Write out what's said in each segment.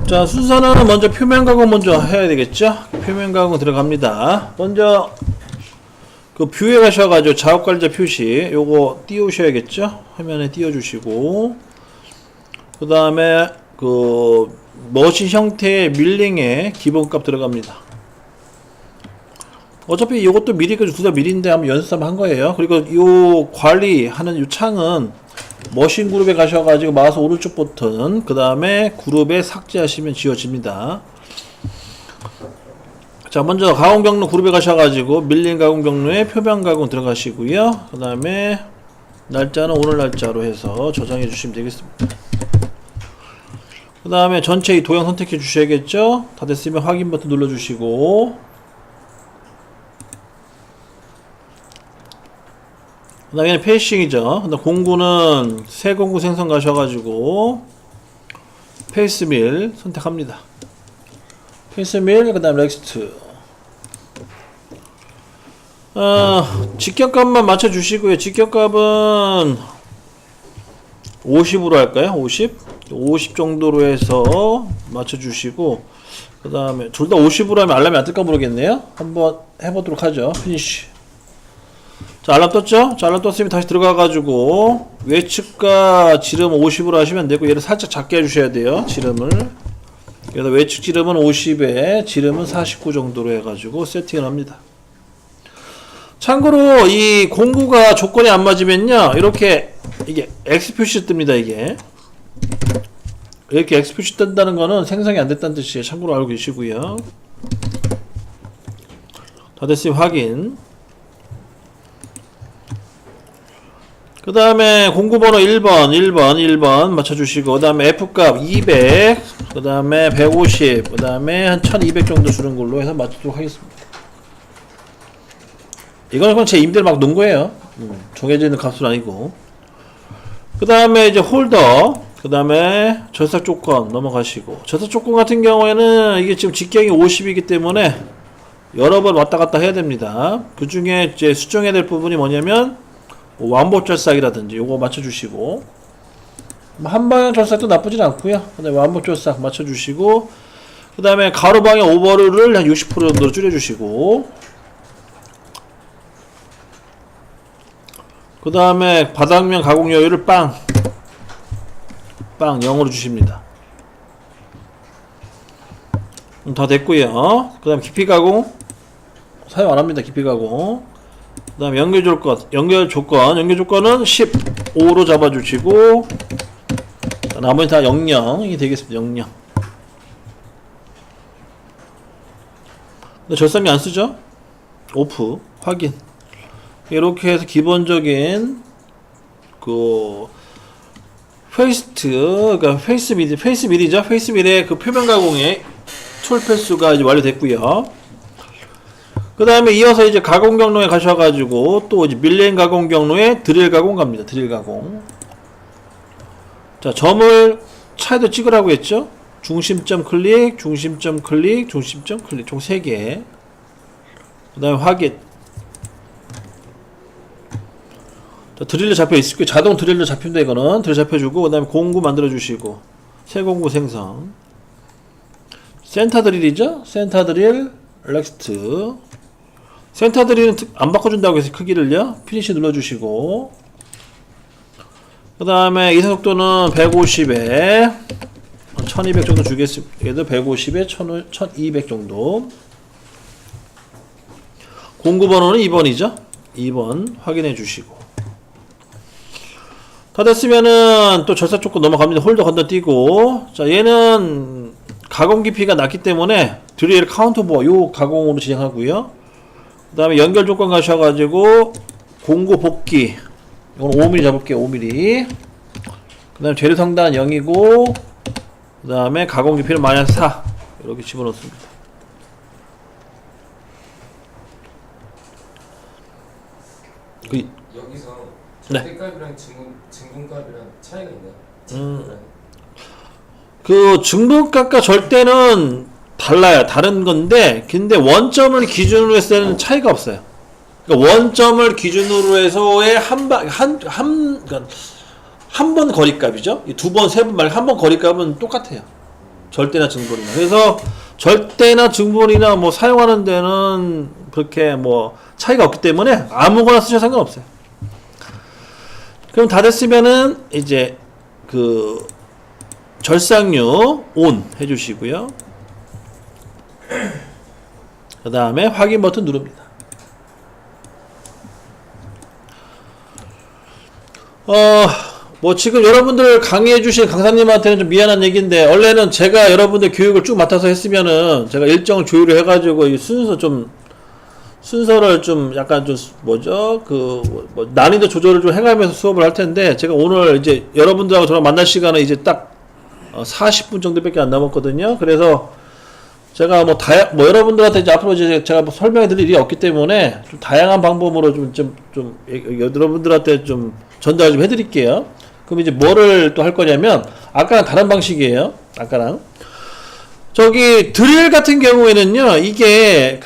자, 순서는 먼저 표면 가공 먼저 해야 되겠죠? 표면 가공 들어갑니다. 먼저 그 뷰에 가셔가지고 작업관리자 표시 요거 띄우셔야겠죠? 화면에 띄워주시고, 그 다음에 그 머신 형태의 밀링에 기본값 들어갑니다. 어차피 이것도 미리 둘 다 미리인데 한번 연습 한번 한 거예요. 그리고 요 관리하는 요 창은 머신 그룹에 가셔가지고 마우스 오른쪽 버튼 그 다음에 그룹에 삭제하시면 지워집니다. 자, 먼저 가공 경로 그룹에 가셔가지고 밀링 가공 경로에 표면 가공 들어가시고요. 그 다음에 날짜는 오늘 날짜로 해서 저장해 주시면 되겠습니다. 그 다음에 전체 이 도형 선택해 주셔야겠죠. 다 됐으면 확인 버튼 눌러 주시고, 그 다음에 페이싱이죠. 근데 공구는 새 공구 생성 가셔가지고 페이스밀 선택합니다. 페이스밀, 그 다음 렉스트. 직경값만 맞춰주시고요. 직경값은 50으로 할까요? 50 정도로 해서 맞춰주시고, 그 다음에 둘 다 50으로 하면 알람이 안 뜰까 모르겠네요. 한번 해보도록 하죠. 피니쉬. 자, 알람 떴죠? 자, 알람 떴으면 다시 들어가가지고 외측과 지름 50으로 하시면 되고, 얘를 살짝 작게 해주셔야 돼요. 지름을. 그래서 외측 지름은 50에 지름은 49 정도로 해가지고 세팅을 합니다. 참고로 이 공구가 조건이 안 맞으면요, 이렇게 이게 X 표시 뜹니다. 이게 이렇게 X 표시 뜬다는 거는 생성이 안 됐다는 뜻이에요. 참고로 알고 계시고요. 다 됐으면 확인. 그 다음에 공구번호 1번 맞춰주시고, 그 다음에 F값 200, 그 다음에 150, 그 다음에 한 1200 정도 주는 걸로 해서 맞추도록 하겠습니다. 이건 제 임대를 막 놓은 거예요. 정해져 있는 값은 아니고. 그 다음에 이제 홀더, 그 다음에 절삭 조건 넘어가시고, 절삭 조건 같은 경우에는 이게 지금 직경이 50이기 때문에 여러 번 왔다 갔다 해야 됩니다. 그 중에 이제 수정해야 될 부분이 뭐냐면, 완복 절삭이라든지 요거 맞춰주시고, 한 방향 절삭도 나쁘진 않고요. 근데 완복 절삭 맞춰주시고, 그 다음에 가로 방향 오버를 한 60% 정도로 줄여주시고, 그 다음에 바닥면 가공 여유를 빵 0으로 주십니다. 다 됐고요. 그 다음 깊이 가공 사용 안합니다. 깊이 가공. 그 다음 연결 조건은 15로 잡아주시고, 나머지 다 00이 되겠습니다. 00. 근데 절삭이 안 쓰죠? 오프 확인. 이렇게 해서 기본적인 그 그러니까 페이스밀이죠. 페이스밀의 그 표면 가공의 툴 패스가 이제 완료됐고요. 그 다음에 이어서 이제 가공 경로에 가셔가지고 또 이제 밀링 가공 경로에 드릴 가공 갑니다. 드릴 가공. 자, 점을 차에도 찍으라고 했죠. 중심점 클릭, 중심점 클릭, 중심점 클릭, 총 3개. 그 다음에 확인. 자, 드릴로 잡혀 있을 거예요. 자동 드릴로 잡힌다. 이거는 드릴 잡혀주고, 그 다음에 공구 만들어주시고, 새 공구 생성. 센터 드릴이죠. 센터 드릴 렉스트. 센터 드릴은 안 바꿔준다고 해서 크기를요, 피니시 눌러주시고, 그 다음에 이상 속도는 150에 1200 정도 주겠습니다. 얘도 150에 1200 정도. 공구 번호는 2번이죠. 2번 확인해 주시고, 다 됐으면은 또 절삭 조건 넘어갑니다. 홀더 건너뛰고, 자, 얘는 가공 깊이가 낮기 때문에 드릴 카운터 보어 요 가공으로 진행하고요. 그 다음에 연결 조건 가셔가지고 공구 복귀, 이건 5mm 잡을게요. 5mm. 그 다음에 재료 성단 0이고, 그 다음에 가공 깊이는 마이너스 4 이렇게 집어넣습니다. 여기서 네. 절대값이랑 증분값이랑 차이가 있나요? 그 증분값과 절대는 달라요. 다른 건데, 근데 원점을 기준으로 했을 때는 차이가 없어요. 그러니까 원점을 기준으로 해서의 그러니까 한 번 거리값이죠. 이 두 번, 세 번 말고 한 번 거리값은 똑같아요. 절대나 증분이나. 그래서 절대나 증분이나 뭐 사용하는 데는 그렇게 뭐 차이가 없기 때문에 아무거나 쓰셔도 상관없어요. 그럼 다 됐으면은 이제 그 절삭류 ON 해주시고요. 그 다음에 확인 버튼 누릅니다. 뭐 지금 여러분들 강의해 주신 강사님한테는 좀 미안한 얘기인데, 원래는 제가 여러분들 교육을 쭉 맡아서 했으면은 제가 일정을 조율을 해가지고 이 순서를 좀 약간 좀 뭐죠, 뭐 난이도 조절을 좀 해가면서 수업을 할 텐데, 제가 오늘 이제 여러분들하고 저랑 만날 시간은 이제 딱 40분 정도밖에 안 남았거든요. 그래서 제가 뭐 여러분들한테 이제 앞으로 이제 제가 뭐 설명해 드릴 일이 없기 때문에 좀 다양한 방법으로 좀 여러분들한테 좀 전달 좀 해드릴게요. 그럼 이제 뭐를 또 할 거냐면, 아까랑 다른 방식이에요. 아까랑. 저기 드릴 같은 경우에는요, 이게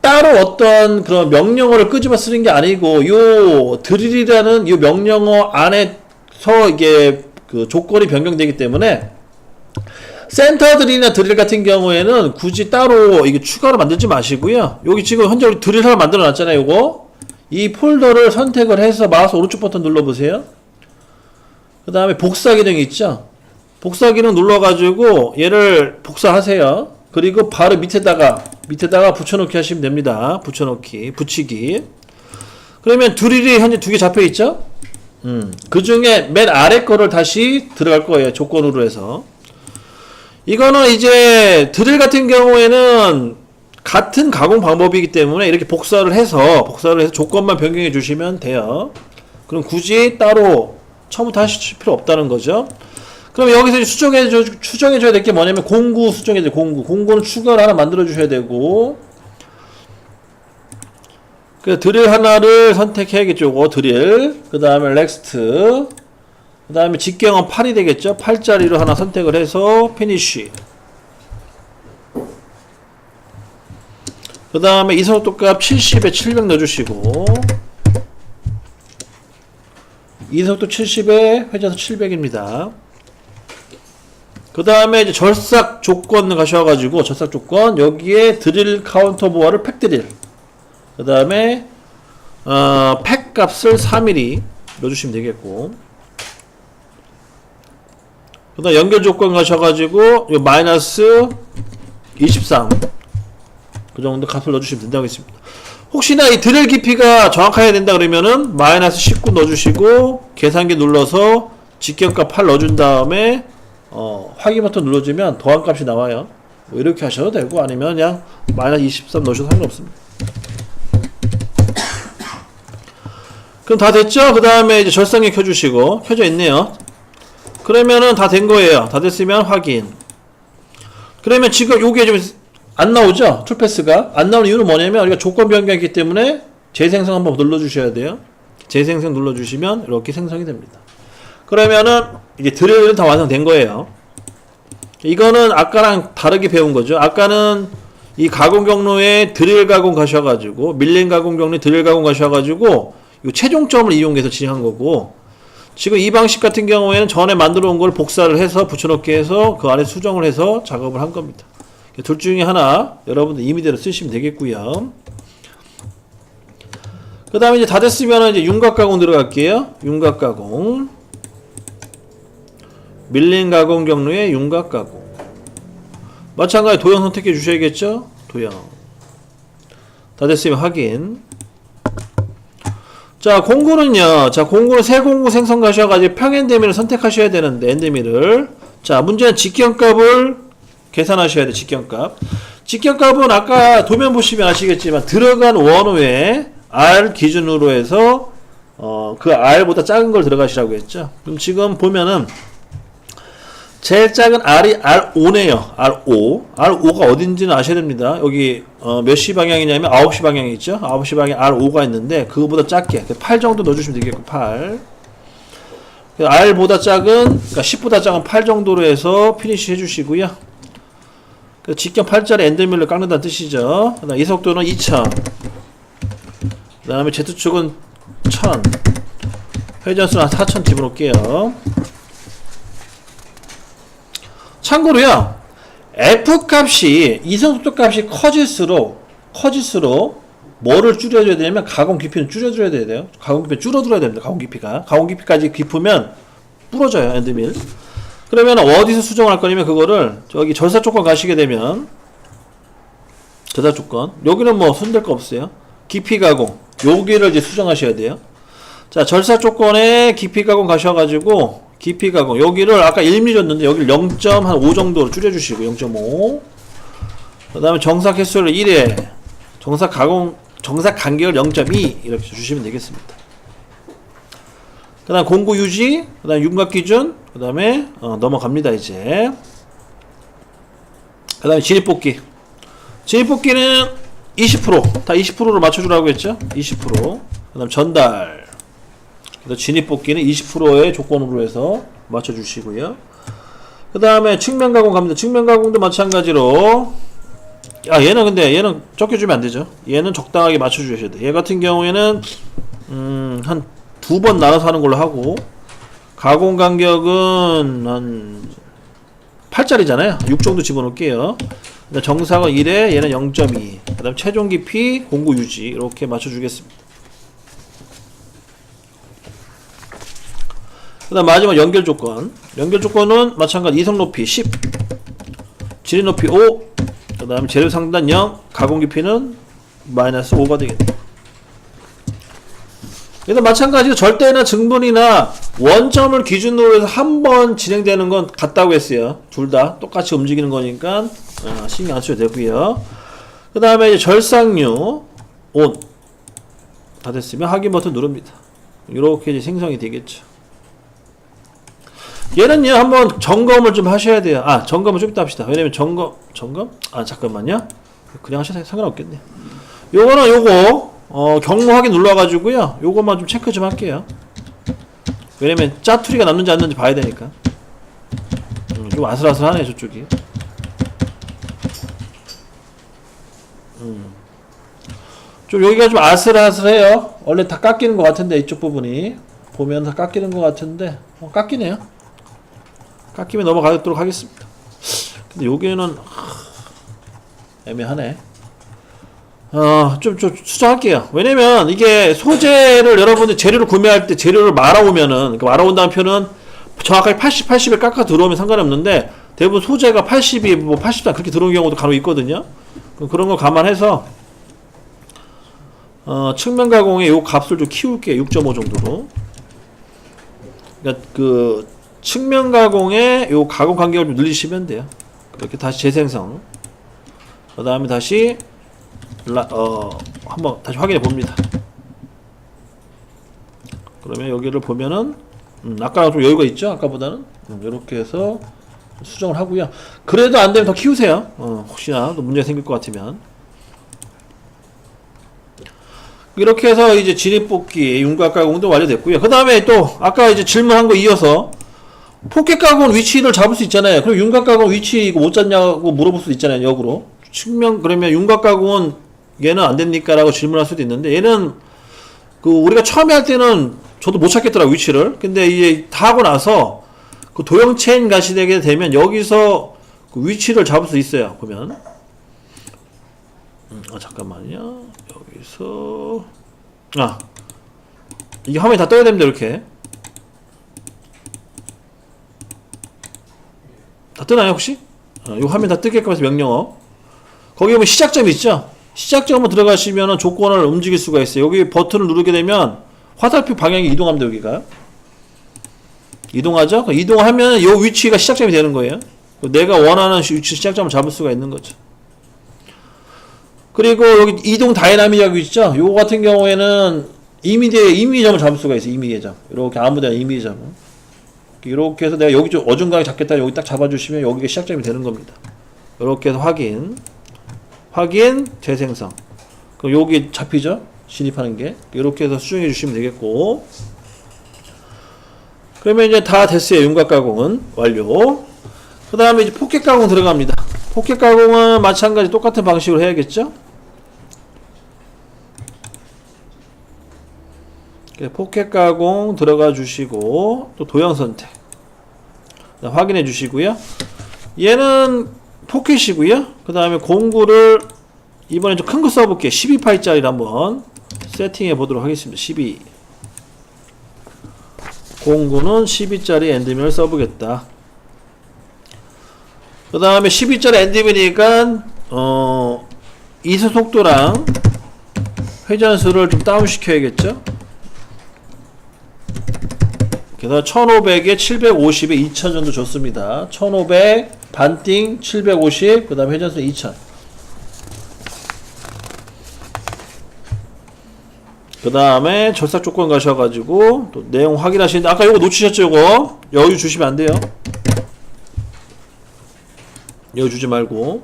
따로 어떤 그런 명령어를 끄집어 쓰는 게 아니고, 요 드릴이라는 요 명령어 안에서 이게 그 조건이 변경되기 때문에, 센터 드릴이나 드릴 같은 경우에는 굳이 따로 이게 추가로 만들지 마시고요. 여기 지금 현재 우리 드릴 하나 만들어 놨잖아요. 요거. 이 폴더를 선택을 해서 마우스 오른쪽 버튼 눌러보세요. 그 다음에 복사 기능이 있죠. 복사 기능 눌러가지고 얘를 복사하세요. 그리고 바로 밑에다가 붙여넣기 하시면 됩니다. 붙이기. 그러면 드릴이 현재 두 개 잡혀 있죠. 그 중에 맨 아래 거를 다시 들어갈 거예요. 조건으로 해서. 이거는 이제 드릴 같은 경우에는 같은 가공 방법이기 때문에 이렇게 복사를 해서 조건만 변경해 주시면 돼요. 그럼 굳이 따로 처음부터 하실 필요 없다는 거죠. 그럼 여기서 수정해줘야 될 게 뭐냐면 공구 수정해줘요. 공구는 추가로 하나 만들어 주셔야 되고, 그 드릴 하나를 선택해야겠죠. 드릴. 그 다음에 넥스트. 그 다음에 직경은 8이 되겠죠. 8짜리로 하나 선택을 해서 피니쉬. 그 다음에 이성속도값 70에 700 넣어주시고, 이성속도 70에 회전수 700입니다. 그 다음에 이제 절삭 조건 가셔가지고, 절삭 조건, 여기에 드릴 카운터 보아를 팩 드릴. 그 다음에, 팩 값을 4mm 넣어주시면 되겠고, 그 다음 연결 조건 가셔가지고, 요 마이너스 23. 그 정도 값을 넣어주시면 된다고 했습니다. 혹시나 이 드릴 깊이가 정확해야 된다 그러면은 마이너스 19 넣어주시고 계산기 눌러서 직경값 8 넣어준 다음에 확인 버튼 눌러주면 더한 값이 나와요. 뭐 이렇게 하셔도 되고, 아니면 그냥 마이너스 23 넣으셔도 상관없습니다. 그럼 다 됐죠? 그 다음에 이제 절삭기 켜주시고, 켜져 있네요. 그러면은 다 된 거예요. 다 됐으면 확인. 그러면 지금 요게 좀 안 나오죠? 툴패스가 안 나오는 이유는 뭐냐면 우리가 조건 변경했기 때문에 재생성 한번 눌러주셔야 돼요. 재생성 눌러주시면 이렇게 생성이 됩니다. 그러면은 이제 드릴은 다 완성된 거예요. 이거는 아까랑 다르게 배운 거죠. 아까는 이 가공 경로에 드릴 가공 가셔가지고, 밀린 가공 경로에 드릴 가공 가셔가지고 이 최종점을 이용해서 진행한 거고, 지금 이 방식 같은 경우에는 전에 만들어 온 걸 복사를 해서 붙여넣기 해서 그 안에 수정을 해서 작업을 한 겁니다. 둘 중에 하나 여러분들 임의대로 쓰시면 되겠고요. 그 다음에 이제 다 됐으면 이제 윤곽 가공 들어갈게요. 윤곽 가공. 밀린 가공 경로에 윤곽 가공. 마찬가지 도형 선택해 주셔야겠죠? 도형. 다 됐으면 확인. 자, 공구는요. 자, 공구는 새 공구 생성 가셔가지고 평엔데미를 선택하셔야 되는데, 엔데미를. 자, 문제는 직경값을 계산하셔야 돼. 직경값. 직경값은 아까 도면 보시면 아시겠지만 들어간 원호에 R 기준으로 해서 그 R보다 작은 걸 들어가시라고 했죠. 그럼 지금 보면은 제일 작은 R이 R5네요. R5가 어딘지는 아셔야 됩니다. 여기 몇 시 방향이냐면 9시 방향이 있죠. 9시 방향 R5가 있는데 그거보다 작게 8 정도 넣어주시면 되겠고, 8. R보다 작은, 그러니까 10보다 작은 8 정도로 해서 피니시 해주시고요. 직경 8짜리 엔드밀로 깎는다는 뜻이죠. 그 다음 이 속도는 2000. 그 다음에 Z축은 1000. 회전수는 한 4,000 집어넣을게요. 참고로요, F값이, 이성속도 값이 커질수록 뭐를 줄여줘야 되냐면 가공 깊이는 줄여줘야 돼요. 가공 깊이 줄어들어야 됩니다. 가공 깊이가. 가공 깊이까지 깊으면 부러져요, 엔드밀. 그러면 어디서 수정할 거냐면 그거를 저기 절사 조건 가시게 되면 절사 조건 여기는 뭐 손댈 거 없어요. 깊이 가공 여기를 이제 수정하셔야 돼요. 자, 절사 조건에 깊이 가공 가셔가지고 깊이 가공 여기를 아까 1mm 줬는데 여기를 0.5 정도로 줄여주시고 0.5. 그 다음에 정사 개수를 1에 정사 간격을 0.2 이렇게 주시면 되겠습니다. 그 다음 공구 유지, 그 다음 윤곽 기준, 그 다음에 넘어갑니다 이제. 그 다음에 진입뽑기. 진입뽑기는 20%, 다 20%로 맞춰주라고 했죠. 20%. 그 다음 전달. 그래서 진입뽑기는 20%의 조건으로 해서 맞춰주시고요. 그 다음에 측면 가공 갑니다. 측면 가공도 마찬가지로. 얘는 적혀주면 안되죠. 얘는 적당하게 맞춰주셔야 돼요. 얘 같은 경우에는 한 2번 나눠서 하는 걸로 하고, 가공 간격은 한 8짜리잖아요 6 정도 집어넣을게요. 정사가 1에 얘는 0.2. 그 다음 최종 깊이 공구 유지 이렇게 맞춰주겠습니다. 그 다음 마지막 연결 조건. 연결 조건은 마찬가지 이성 높이 10, 진입 높이 5, 그 다음에 재료 상단 0, 가공 깊이는 마이너스 5가 되겠네요. 얘도 마찬가지로 절대나 증분이나 원점을 기준으로 해서 한 번 진행되는 건 같다고 했어요. 둘 다 똑같이 움직이는 거니까 신경 안 쓰셔도 되고요. 그 다음에 이제 절삭류 ON 다 됐으면 확인 버튼 누릅니다. 이렇게 이제 생성이 되겠죠. 얘는요 한번 점검을 좀 하셔야 돼요. 점검을 좀 이따 합시다. 왜냐면 점검? 잠깐만요. 그냥 하셔도 상관없겠네. 요거는 요거 경로 확인 눌러가지고요. 요것만 좀 체크 좀 할게요. 왜냐면 짜투리가 남는지 안 남는지 봐야 되니까. 좀 아슬아슬하네 저쪽이. 좀 여기가 좀 아슬아슬해요. 원래 다 깎이는 것 같은데 이쪽 부분이 보면 다 깎이는 것 같은데 깎이네요. 깎이면 넘어가도록 하겠습니다. 근데 여기는 애매하네. 좀 수정할게요. 왜냐면 이게 소재를 여러분들 재료를 구매할 때 재료를 말아오면은 말아온다는 표는 정확하게 80에 깎아 들어오면 상관이 없는데 대부분 소재가 80이 뭐 80도 그렇게 들어오는 경우도 간혹 있거든요. 그런 거 감안해서 측면 가공의 요 값을 좀 키울게요. 6.5 정도로. 그러니까 그 측면 가공의 요 가공 간격을 좀 늘리시면 돼요. 그렇게 다시 재생성. 그 다음에 다시 한번 다시 확인해 봅니다. 그러면 여기를 보면은 아까랑 좀 여유가 있죠? 아까보다는 이렇게 해서 수정을 하고요. 그래도 안 되면 더 키우세요. 혹시나 또 문제 생길 것 같으면. 이렇게 해서 이제 진입뽑기 윤곽 가공도 완료됐고요. 그 다음에 또 아까 이제 질문한 거 이어서 포켓 가공 위치를 잡을 수 있잖아요. 그럼 윤곽 가공 위치 이거 못 잡냐고 물어볼 수도 있잖아요. 역으로 측면 그러면 윤곽 가공은 얘는 안 됩니까? 라고 질문할 수도 있는데 얘는 우리가 처음에 할 때는 저도 못 찾겠더라고 위치를. 근데 이제 다 하고 나서 그 도형 체인 가시게 되면 여기서 그 위치를 잡을 수 있어요. 보면 잠깐만요. 여기서 이게 화면이 다 떠야 됩니다. 이렇게 다 뜨나요 혹시? 이 화면 다 뜨게끔 해서 명령어 거기 보면 시작점이 있죠? 시작점으로 들어가시면 조건을 움직일 수가 있어요. 여기 버튼을 누르게 되면 화살표 방향이 이동합니다. 여기가 이동하죠? 이동하면 이 위치가 시작점이 되는 거예요. 내가 원하는 위치 시작점을 잡을 수가 있는 거죠. 그리고 여기 이동 다이나믹이라고 있죠? 요거 같은 경우에는 이미지 점을 잡을 수가 있어요. 이미지 점. 이렇게 아무데나 이미지 점. 이렇게 해서 내가 여기 좀 어중간하게 잡겠다. 여기 딱 잡아주시면 여기가 시작점이 되는 겁니다. 이렇게 해서 확인, 재생성. 그럼 여기 잡히죠? 진입하는 게. 이렇게 해서 수정해 주시면 되겠고. 그러면 이제 다 됐어요. 윤곽 가공은 완료. 그 다음에 이제 포켓 가공 들어갑니다. 포켓 가공은 마찬가지 똑같은 방식으로 해야겠죠? 포켓 가공 들어가 주시고 또 도형 선택 확인해 주시고요. 얘는 포켓이고요. 그 다음에 공구를 이번에 좀 큰 거 써볼게요. 12파이짜리를 한번 세팅해 보도록 하겠습니다. 12 공구는 12짜리 엔드밀을 써보겠다. 그 다음에 12짜리 엔드밀이니까 이수 속도랑 회전수를 좀 다운 시켜야겠죠. 그래서 1500에 750에 2000 정도 좋습니다. 1500 반띵 750 그 다음에 회전수 2000. 그 다음에 절삭 조건 가셔가지고 또 내용 확인하시는데 아까 이거 놓치셨죠? 이거 여유 주시면 안 돼요. 여유 주지 말고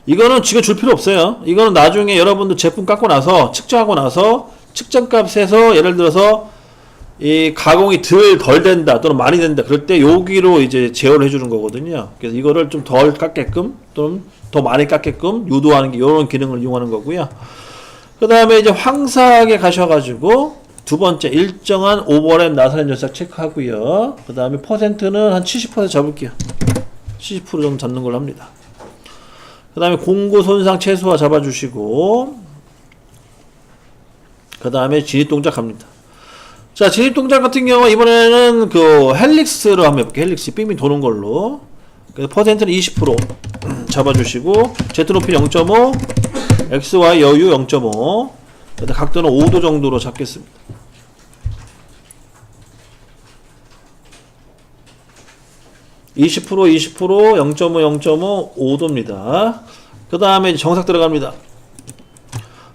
이거는 지금 줄 필요 없어요. 이거는 나중에 여러분들 제품 깎고 나서 측정하고 나서 측정값에서 예를 들어서 이 가공이 덜 된다 또는 많이 된다 그럴 때 여기로 이제 제어를 해주는 거거든요. 그래서 이거를 좀 덜 깎게끔 또는 더 많이 깎게끔 유도하는 게 이런 기능을 이용하는 거고요. 그 다음에 이제 황사하게 가셔가지고 두 번째 일정한 오버랩 나사렛 절삭 체크하고요. 그 다음에 퍼센트는 한 70% 잡을게요. 70% 정도 잡는 걸로 합니다. 그 다음에 공구 손상 최소화 잡아주시고 그 다음에 진입 동작 갑니다. 자, 진입 동작 같은 경우 이번에는 그 헬릭스로 한번 해볼게요. 헬릭스 빙빙 도는 걸로. 그래서 퍼센트는 20% 잡아주시고 Z 높이 0.5 XY 여유 0.5 각도는 5도 정도로 잡겠습니다. (20% 20% 0.5 0.5 5도입니다) 그 다음에 정삭 들어갑니다.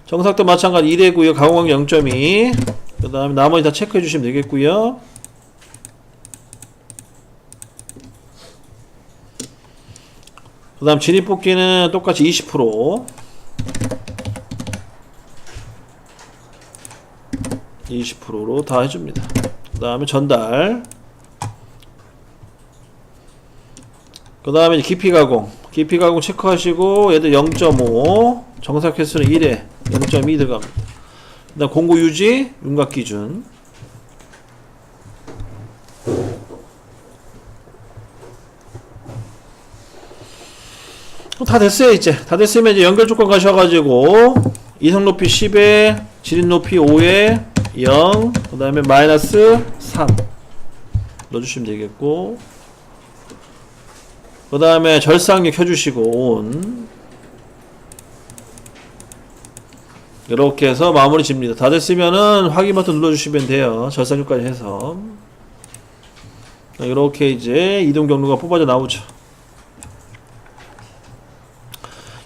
정삭도 마찬가지 1회고요. 가공한 0.2 그 다음에 나머지 다 체크해 주시면 되겠고요. 그 다음 진입 뽑기는 똑같이 20% 20%로 다 해줍니다. 그 다음에 전달 그 다음에 깊이 가공 체크하시고 얘들 0.5 정삭 횟수는 1회 0.2 들어갑니다. 그 다음 공구 유지 윤곽 기준 다 됐어요. 이제 다 됐으면 이제 연결 조건 가셔가지고 이성 높이 10에 진입 높이 5에 0 그 다음에 마이너스 3 넣어주시면 되겠고 그 다음에 절삭력 켜주시고 온 이렇게 해서 마무리 집니다. 다 됐으면은 확인 버튼 눌러주시면 돼요. 절삭력까지 해서 이렇게 이제 이동 경로가 뽑아져 나오죠.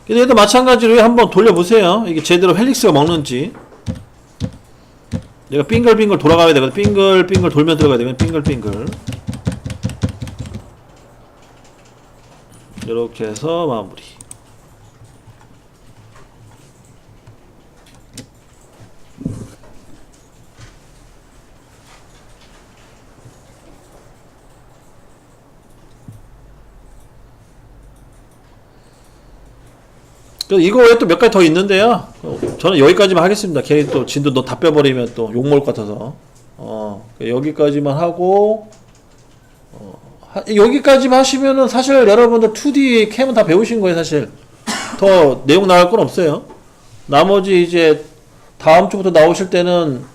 얘도 마찬가지로 한번 돌려보세요. 이게 제대로 헬릭스가 먹는지. 얘가 빙글빙글 돌아가야 되거든. 빙글빙글 돌면 들어가야 되거든. 빙글빙글. 이렇게 해서 마무리. 이거 외에 또 몇 가지 더 있는데요. 저는 여기까지만 하겠습니다. 괜히 또 진도 너 다 빼버리면 또 욕먹을 것 같아서. 여기까지만 하고, 여기까지만 하시면은 사실 여러분들 2D 캠은 다 배우신 거예요, 사실. 더 내용 나갈 건 없어요. 나머지 이제 다음 주부터 나오실 때는,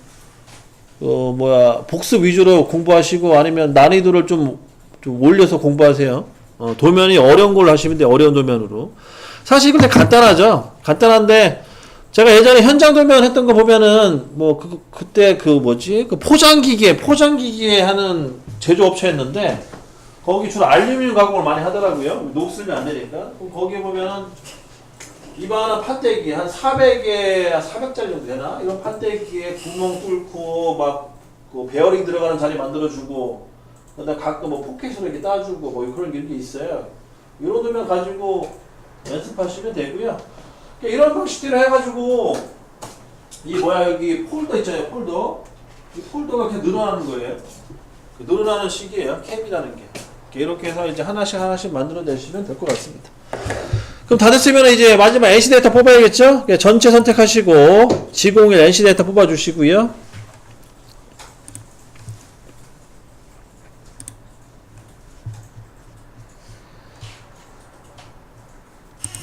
복습 위주로 공부하시고 아니면 난이도를 좀 올려서 공부하세요. 도면이 어려운 걸로 하시면 돼요, 어려운 도면으로. 사실 이건 되게 간단하죠. 간단한데 제가 예전에 현장 도면 했던 거 보면은 그때 그 포장기계 하는 제조업체였는데 거기 주로 알루미늄 가공을 많이 하더라고요. 녹슬면 안 되니까. 그럼 거기에 보면은 이만한 판때기 한 400에 400짜리 정도 되나? 이런 판때기에 구멍 뚫고 그 베어링 들어가는 자리 만들어주고 그다음 각도 포켓으로 이렇게 따주고 그런 게 있어요. 이런 도면 가지고 연습하시면 되고요. 이런 방식대로 해가지고 여기 폴더 있잖아요. 이 폴더가 그냥 늘어나는 거예요. 늘어나는 식이에요. 캡이라는 게. 이렇게 해서 이제 하나씩 만들어 내시면 될 것 같습니다. 그럼 다 됐으면 이제 마지막 NC 데이터 뽑아야겠죠? 전체 선택하시고 G01 NC 데이터 뽑아주시고요.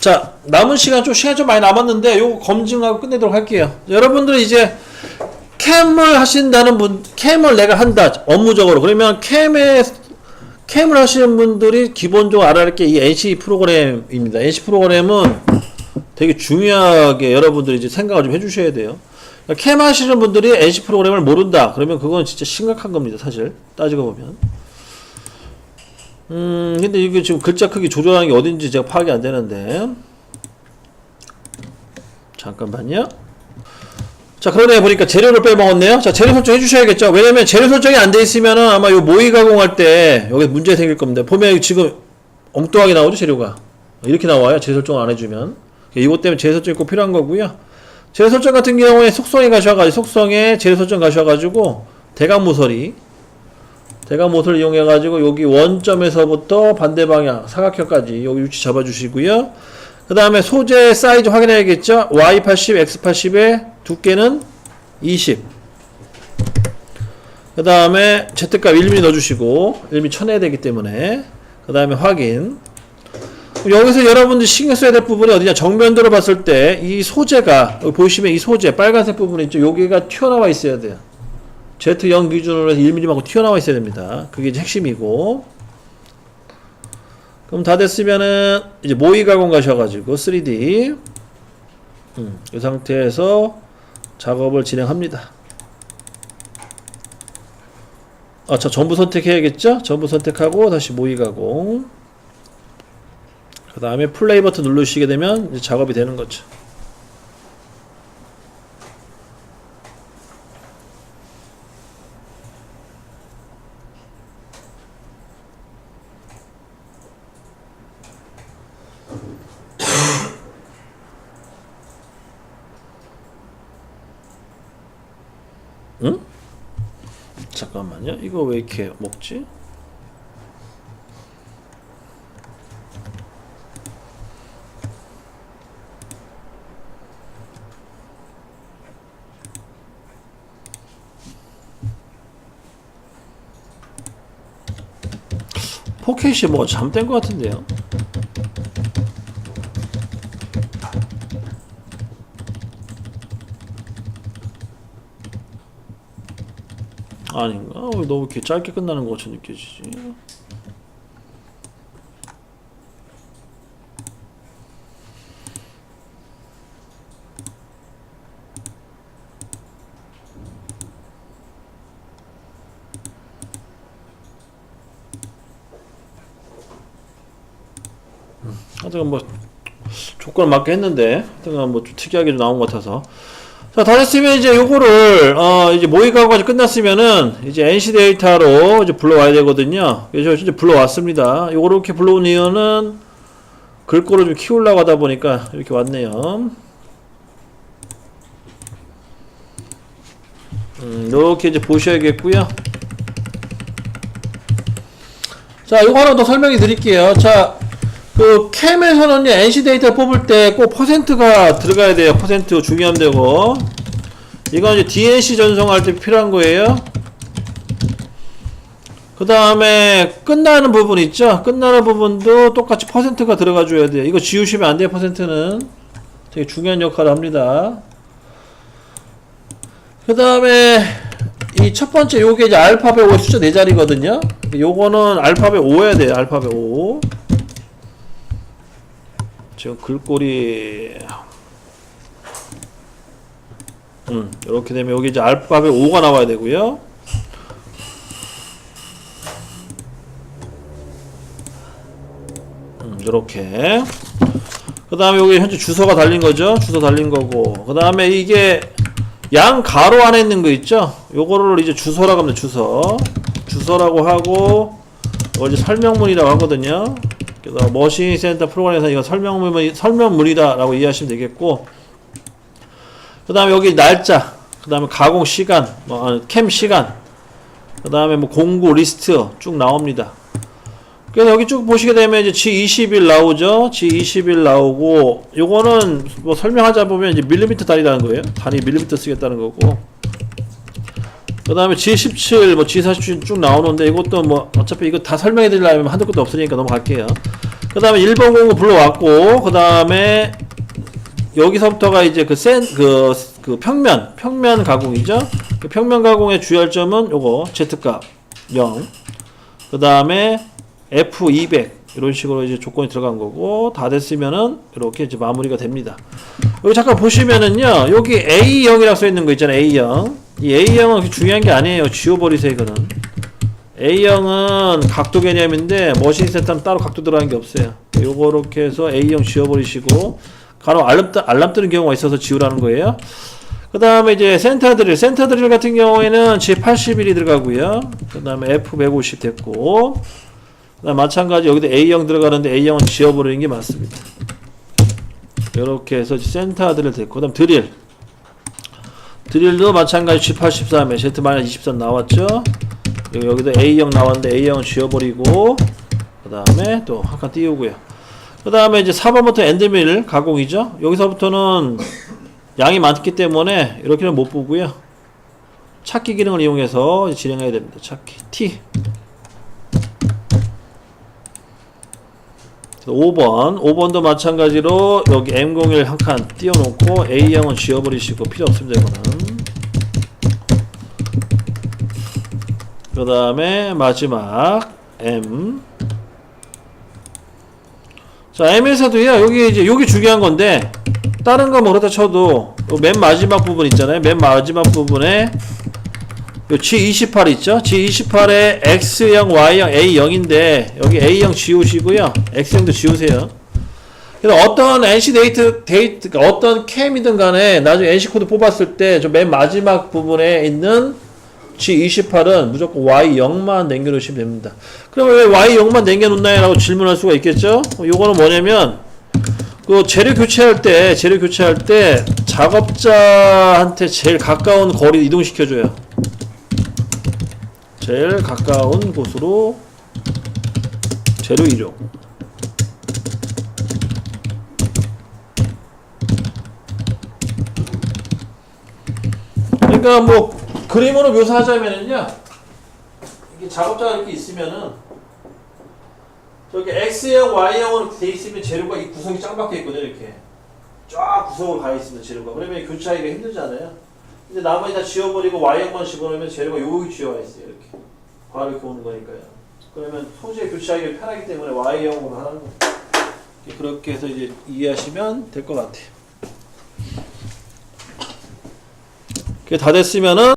자, 남은 시간 좀 많이 남았는데 요거 검증하고 끝내도록 할게요. 여러분들은 이제 캠을 하신다는 분, 캠을 내가 한다 업무적으로. 그러면 캠을 하시는 분들이 기본적으로 알아야 할 게 이 NC 프로그램입니다. NC 프로그램은 되게 중요하게 여러분들이 이제 생각을 좀 해주셔야 돼요. 캠 하시는 분들이 NC 프로그램을 모른다. 그러면 그건 진짜 심각한 겁니다. 사실 따지고 보면. 근데 이게 지금 글자 크기 조절하는 게 어딘지 제가 파악이 안 되는데. 잠깐만요. 자, 그러네 보니까 재료를 빼먹었네요. 자, 재료 설정 해주셔야겠죠. 왜냐면 재료 설정이 안 돼 있으면은 아마 요 모의 가공할 때 여기 문제 생길 겁니다. 보면 지금 엉뚱하게 나오죠, 재료가. 이렇게 나와요. 재료 설정을 안 해주면. 이것 때문에 재료 설정이 꼭 필요한 거고요. 재료 설정 같은 경우에 속성에 가셔가지고, 속성에 재료 설정 가셔가지고, 대각 모서리 이용해가지고, 여기 원점에서부터 반대 방향, 사각형까지 여기 위치 잡아주시고요. 그 다음에 소재 사이즈 확인해야겠죠? Y80, X80의 두께는 20. 그 다음에 Z값 1mm 넣어주시고, 1mm 쳐내야 되기 때문에. 그 다음에 확인. 여기서 여러분들이 신경 써야 될 부분이 어디냐? 정면도로 봤을 때, 이 소재가, 여기 보시면 이 소재, 빨간색 부분 있죠? 여기가 튀어나와 있어야 돼요. Z0 기준으로 해서 1mm만큼 튀어나와 있어야 됩니다. 그게 이제 핵심이고. 그럼 다 됐으면은 이제 모의 가공 가셔가지고 3D 이 상태에서 작업을 진행합니다. 자, 전부 선택해야겠죠? 전부 선택하고 다시 모의 가공. 그 다음에 플레이 버튼 누르시게 되면 이제 작업이 되는 거죠. 응? 잠깐만요. 이거 왜 이렇게 먹지? 포켓이 뭐 잘못된 것 같은데요. 아닌가? 왜 너무 이렇게 짧게 끝나는 것 같이 느껴지지? 하여튼 뭐 조건을 맞게 했는데 하여튼 뭐 좀 특이하게 좀 나온 것 같아서. 자, 다 됐으면 이제 요거를 이제 모의 가공까지 끝났으면은 이제 NC 데이터로 이제 불러와야 되거든요. 그래서 이제 불러왔습니다. 요거 이렇게 불러온 이유는 글꼴을 좀 키우려고 하다 보니까 이렇게 왔네요. 이렇게 이제 보셔야겠고요. 자, 이거 하나 더 설명해 드릴게요. 자, 그 캠에서는요, NC 데이터 뽑을 때 꼭 퍼센트가 들어가야 돼요. 퍼센트 중요한 데고. 이건 이제 DNC 전송할 때 필요한 거예요. 그 다음에 끝나는 부분 있죠? 끝나는 부분도 똑같이 퍼센트가 들어가 줘야 돼요. 이거 지우시면 안 돼요. 퍼센트는 되게 중요한 역할을 합니다. 그 다음에 이 첫 번째 요게 이제 알파벳 5의 숫자 4자리거든요. 요거는 알파벳 5여야 돼요. 알파벳 5. 지금 글꼴이 이렇게 되면 여기 이제 알파벳 5가 나와야 되고요. 이렇게. 그 다음에 여기 현재 주소가 달린 거죠. 주소 달린 거고. 그 다음에 이게 양 가로 안에 있는 거 있죠. 요거를 이제 주소라고 합니다. 주소라고 하고 이걸 이제 설명문이라고 하거든요. 그래서 머신 센터 프로그램에서 이거 설명문이다 라고 이해하시면 되겠고, 그 다음에 여기 날짜, 그 다음에 가공 시간, 캠 시간, 그 다음에 뭐 공구 리스트 쭉 나옵니다. 그래서 여기 쭉 보시게 되면 이제 G21 나오죠. G21 나오고, 요거는 뭐 설명하자 보면 이제 밀리미터 단위라는 거예요. 단위 밀리미터 쓰겠다는 거고. 그 다음에 G17, 뭐 G47 쭉 나오는데 이것도 뭐 어차피 이거 다 설명해 드리려면 한도 끝도 없으니까 넘어갈게요. 그 다음에 1번 공구 불러왔고, 그 다음에 여기서부터가 이제 그 평면 가공이죠. 그 평면 가공의 주요할 점은 요거 Z값 0. 그 다음에 F200 이런 식으로 이제 조건이 들어간 거고, 다 됐으면은 이렇게 이제 마무리가 됩니다. 여기 잠깐 보시면은요, 여기 A0이라고 써 있는 거 있잖아요. A0. 이 A형은 그렇게 중요한 게 아니에요. 지워버리세요, 이거는. A형은 각도 개념인데, 머신 세트는 따로 각도 들어간 게 없어요. 요거 이렇게 해서 A형 지워버리시고, 간혹 알람 뜨는 경우가 있어서 지우라는 거예요. 그 다음에 이제 센터 드릴 같은 경우에는 G81이 들어가고요. 그 다음에 F150 됐고, 그 다음 마찬가지 여기도 A형 들어가는데 A형은 지워버리는 게 맞습니다. 이렇게 해서 센터 드릴 됐고, 그 다음 드릴도 마찬가지 G83에 Z-23 나왔죠. 여기도 A형 나왔는데 A형은 지워버리고, 그 다음에 또 한 칸 띄우고요. 그 다음에 이제 4번부터 엔드밀 가공이죠. 여기서부터는 양이 많기 때문에 이렇게는 못 보고요. 찾기 기능을 이용해서 진행해야 됩니다. 찾기 T 5번도 마찬가지로 여기 M01 한 칸 띄워놓고 A형은 지워버리시고 필요 없습니다. 이거는. 그 다음에 마지막 M. 자, M에서도요, 여기 중요한 건데, 다른 거 모르다 쳐도, 맨 마지막 부분 있잖아요. 맨 마지막 부분에, 요 G28 있죠? G28에 X형, Y형, A형인데, 여기 A형 지우시고요. X형도 지우세요. 그래서 어떤 NC 그러니까 어떤 캠이든 간에, 나중에 NC 코드 뽑았을 때, 저 맨 마지막 부분에 있는 G28은 무조건 Y0만 남겨놓으시면 됩니다. 그럼 왜 Y0만 남겨놓나요? 라고 질문할 수가 있겠죠? 요거는 뭐냐면, 그 재료 교체할 때 작업자한테 제일 가까운 거리 이동시켜줘요. 제일 가까운 곳으로 재료 이동. 그러니까 뭐, 그림으로 묘사하자면은요, 이게 작업자가 이렇게 있으면은, 저기 X형, Y형으로 돼 있으면 재료가 이 구석이 짱 박혀 있거든요, 이렇게. 쫙 구석으로 가 있습니다, 재료가. 그러면 교체하기가 힘들잖아요. 이제 나머지 다 지워버리고 Y형만 집어넣으면 재료가 여기 지워가 있어요, 이렇게. 바로 이렇게 오는 거니까요. 그러면 소재 교체하기 편하기 때문에 Y형으로 하는 거. 그렇게 해서 이제 이해하시면 될 것 같아요. 그게 다 됐으면은,